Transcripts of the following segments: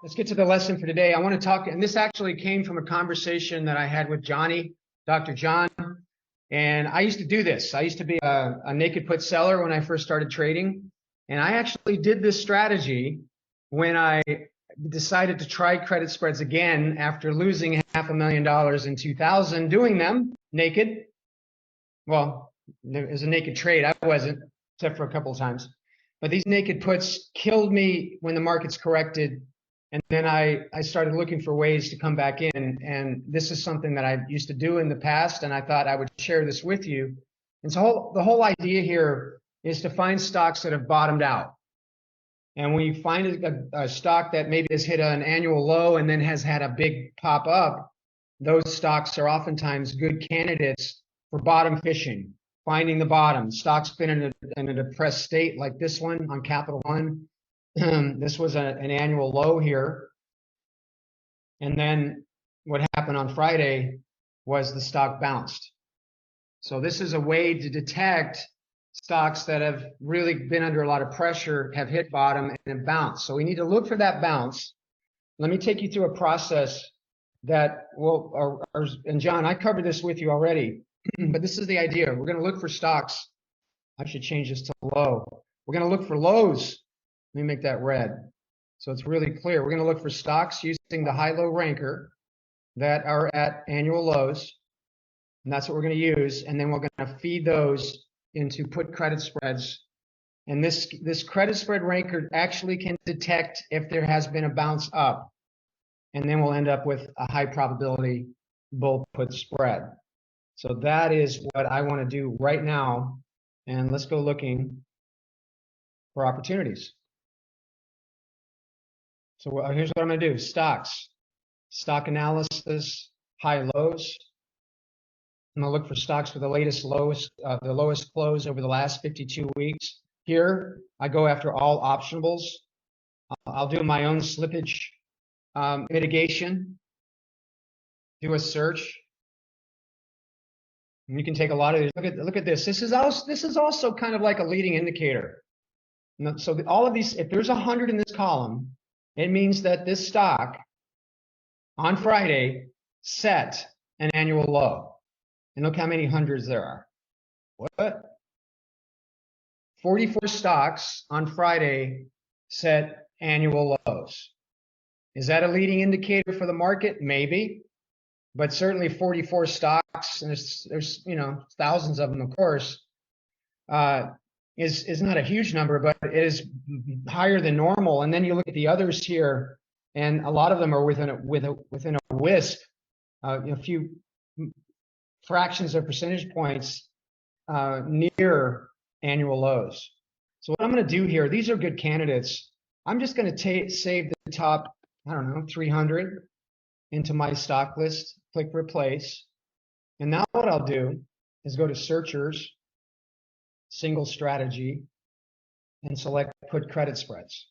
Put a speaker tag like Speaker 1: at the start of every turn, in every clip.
Speaker 1: let's get to the lesson for today. I want to talk, and this actually came from a conversation that I had with Johnny, Dr. John. And I used to do this. I used to be a naked put seller when I first started trading. And I actually did this strategy when I decided to try credit spreads again after losing $500,000 in 2000 doing them naked. Well, it was a naked trade. I wasn't, except for a couple of times. But these naked puts killed me when the markets corrected. And then I started looking for ways to come back in. And this is something that I used to do in the past, and I thought I would share this with you. And so the whole idea here is to find stocks that have bottomed out. And when you find a stock that maybe has hit an annual low and then has had a big pop up, those stocks are oftentimes good candidates for bottom fishing, finding the bottom. Stocks been in a depressed state like this one on Capital One. This was an annual low here. And then what happened on Friday was the stock bounced. So this is a way to detect stocks that have really been under a lot of pressure, have hit bottom and have bounced. So we need to look for that bounce. Let me take you through a process that and John, I covered this with you already, but this is the idea. We're going to look for stocks. I should change this to low. We're going to look for lows. Let me make that red so it's really clear. We're going to look for stocks using the high-low ranker that are at annual lows, and that's what we're going to use. And then we're going to feed those into put credit spreads. And this credit spread ranker actually can detect if there has been a bounce up, and then we'll end up with a high probability bull put spread. So that is what I want to do right now. And let's go looking for opportunities. So here's what I'm going to do. Stocks, stock analysis, high lows. I'm going to look for stocks with the latest lowest, the lowest close over the last 52 weeks. Here, I go after all optionables. I'll do my own slippage mitigation. Do a search. And you can take a lot of these. Look at this. This is also kind of like a leading indicator. So all of these, if there's 100 in this column, it means that this stock on Friday set an annual low. And look how many hundreds there are. What? 44 stocks on Friday set annual lows. Is that a leading indicator for the market? Maybe. But certainly 44 stocks, and there's thousands of them, of course, is not a huge number, but it is higher than normal. And then you look at the others here, and a lot of them are within a wisp, a few fractions of percentage points near annual lows. So what I'm going to do here, these are good candidates. I'm just going to save the top, 300 into my stock list, click replace. And now what I'll do is go to searchers, single strategy, and select put credit spreads.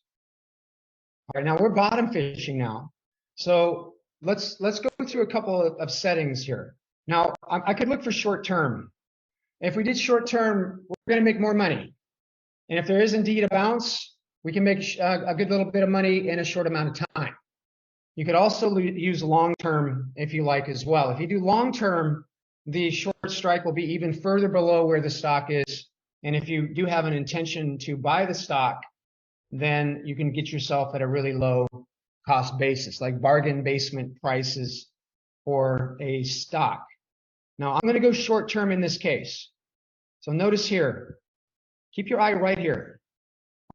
Speaker 1: All right, now we're bottom fishing now. So let's go through a couple of settings here. Now I could look for short term. If we did short term, we're going to make more money. And if there is indeed a bounce, we can make a good little bit of money in a short amount of time. You could also use long term if you like as well. If you do long term, the short strike will be even further below where the stock is. And if you do have an intention to buy the stock, then you can get yourself at a really low cost basis, like bargain basement prices for a stock. Now I'm going to go short term in this case. So notice here, keep your eye right here.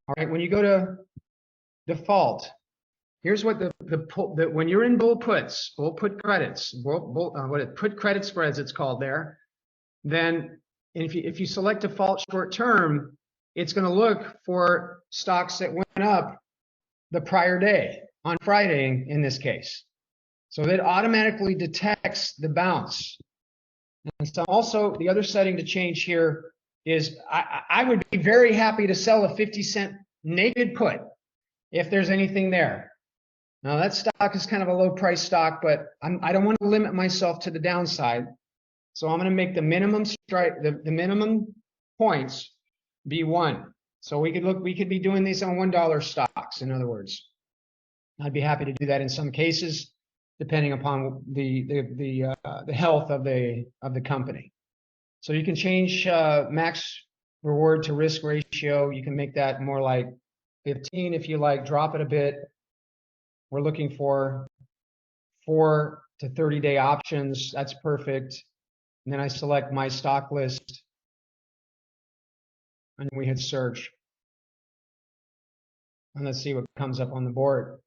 Speaker 1: All right, when you go to default, here's what when you're in bull puts, bull put credits, put credit spreads, it's called there. Then if you select default short term, it's going to look for stocks that went up the prior day on Friday in this case. So it automatically detects the bounce. And so also the other setting to change here is I would be very happy to sell a 50-cent naked put if there's anything there. Now that stock is kind of a low price stock, but I don't want to limit myself to the downside. So I'm going to make the minimum strike, the minimum points be 1. So we could be doing these on $1 stocks, in other words. I'd be happy to do that in some cases, depending upon the health of the company. So you can change max reward to risk ratio. You can make that more like 15 if you like. Drop it a bit. We're looking for 4 to 30-day options. That's perfect. And then I select my stock list, and we hit search. And let's see what comes up on the board.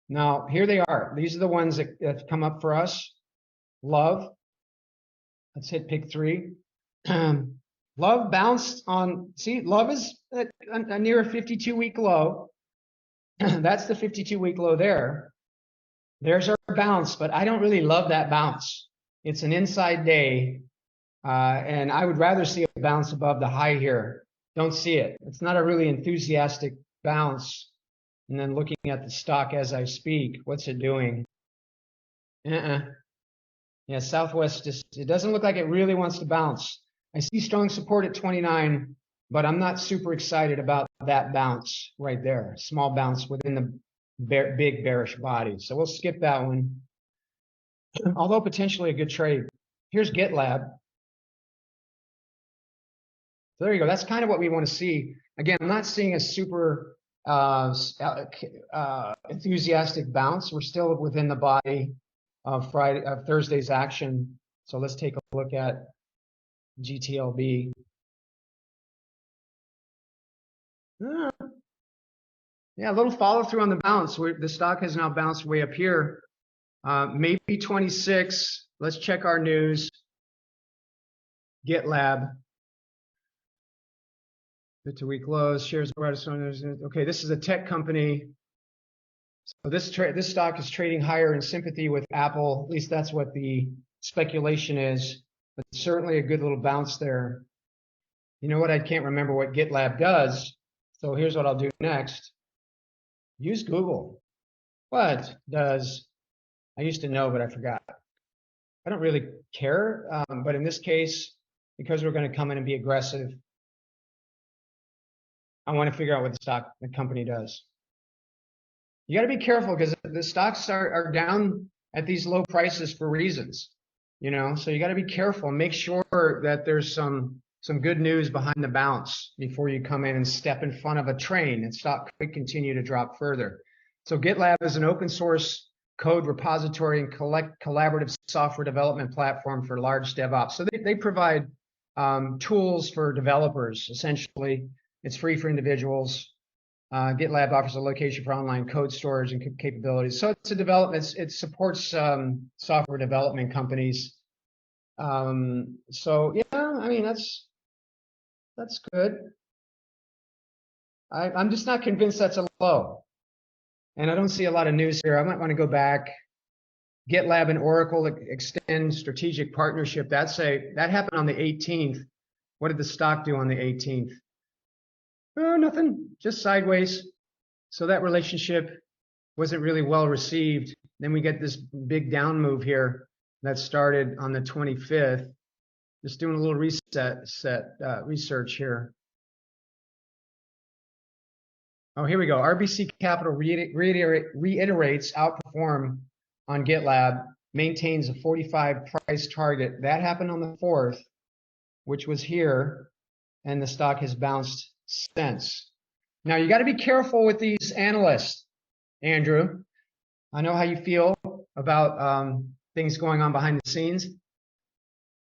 Speaker 1: Now, here they are. These are the ones that come up for us. Love. Let's hit pick 3. Love bounced on, see, Love is near a 52-week low. That's the 52-week low there. There's our bounce, but I don't really love that bounce. It's an inside day, and I would rather see a bounce above the high here. Don't see it. It's not a really enthusiastic bounce. And then looking at the stock as I speak, what's it doing? Yeah, Southwest, it doesn't look like it really wants to bounce. I see strong support at 29, but I'm not super excited about that bounce right there. Small bounce within the big bearish body. So we'll skip that one, although potentially a good trade. Here's GitLab. So there you go. That's kind of what we want to see. Again, I'm not seeing a super enthusiastic bounce. We're still within the body of Thursday's action. So let's take a look at GTLB. Yeah, a little follow through on the bounce. The stock has now bounced way up here. Maybe 26. Let's check our news. GitLab. 52-week lows. Shares brightest. Okay, this is a tech company. So this stock is trading higher in sympathy with Apple. At least that's what the speculation is. But certainly a good little bounce there. You know what? I can't remember what GitLab does. So here's what I'll do next. Use Google. What does, I used to know, but I forgot. I don't really care. But in this case, because we're going to come in and be aggressive, I want to figure out what the company does. You got to be careful because the stocks are down at these low prices for reasons, you know. So you got to be careful and make sure that there's some good news behind the bounce before you come in and step in front of a train, and stock could continue to drop further. So GitLab is an open source code repository and collaborative software development platform for large DevOps. So they provide tools for developers. Essentially, it's free for individuals. GitLab offers a location for online code storage and capabilities. So it's a development. It supports software development companies. So yeah, I mean that's good. I'm just not convinced that's a low, and I don't see a lot of news here. I might want to go back. GitLab and Oracle extend strategic partnership. That happened on the 18th. What did the stock do on the 18th? Oh, nothing, just sideways. So that relationship wasn't really well received. Then we get this big down move here that started on the 25th. Just doing a little research here. Oh, here we go. RBC Capital reiterates outperform on GitLab, maintains a 45 price target. That happened on the 4th, which was here, and the stock has bounced since. Now you got to be careful with these analysts, Andrew. I know how you feel about things going on behind the scenes,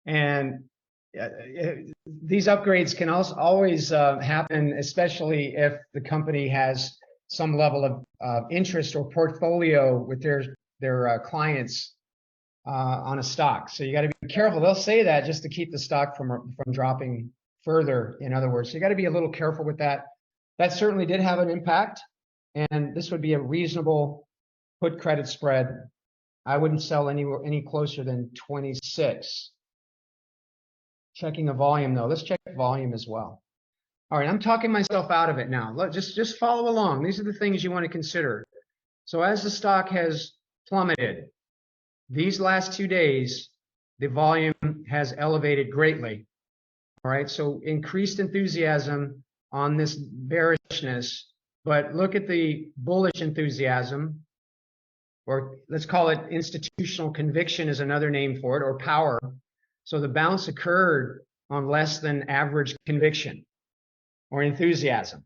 Speaker 1: and these upgrades can always happen, especially if the company has some level of interest or portfolio with their clients on a stock. So you got to be careful. They'll say that just to keep the stock from dropping further, in other words. So you got to be a little careful with that. That certainly did have an impact, and this would be a reasonable put credit spread. I wouldn't sell any closer than 26. Checking the volume though. Let's check volume as well. All right, I'm talking myself out of it now. Just follow along. These are the things you want to consider. So as the stock has plummeted, these last 2 days, the volume has elevated greatly. All right, so increased enthusiasm on this bearishness, but look at the bullish enthusiasm. or let's call it institutional conviction is another name for it, or power. So the bounce occurred on less than average conviction or enthusiasm.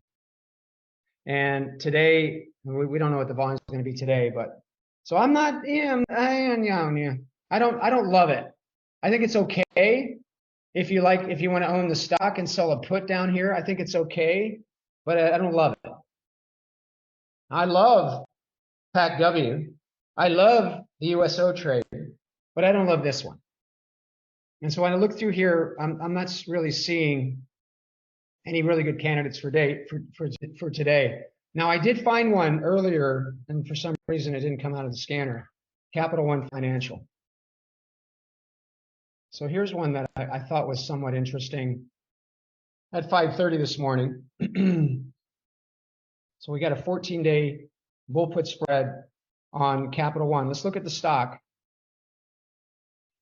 Speaker 1: And today, we don't know what the volume is going to be today, but so I'm not, I don't love it. I think it's okay if you want to own the stock and sell a put down here. I think it's okay, but I don't love it. I love PAC-W. I love the USO trade, but I don't love this one. And so when I look through here, I'm not really seeing any really good candidates for today. Now, I did find one earlier, and for some reason it didn't come out of the scanner, Capital One Financial. So here's one that I thought was somewhat interesting at 5:30 this morning. So we got a 14-day bull put spread on Capital One. Let's look at the stock.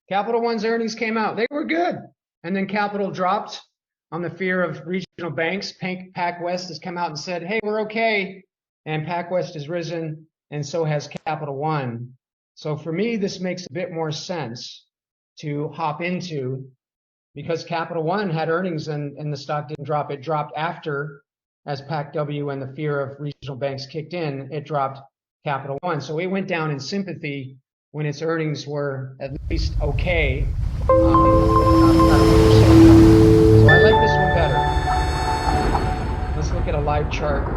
Speaker 1: Capital One's earnings came out. They were good. And then Capital dropped on the fear of regional banks. PacWest has come out and said, hey, we're okay. And PacWest has risen, and so has Capital One. So for me, this makes a bit more sense to hop into, because Capital One had earnings and the stock didn't drop. It dropped after, as PAC-W and the fear of regional banks kicked in, it dropped Capital One. So it went down in sympathy when its earnings were at least okay. So I like this one better. Let's look at a live chart.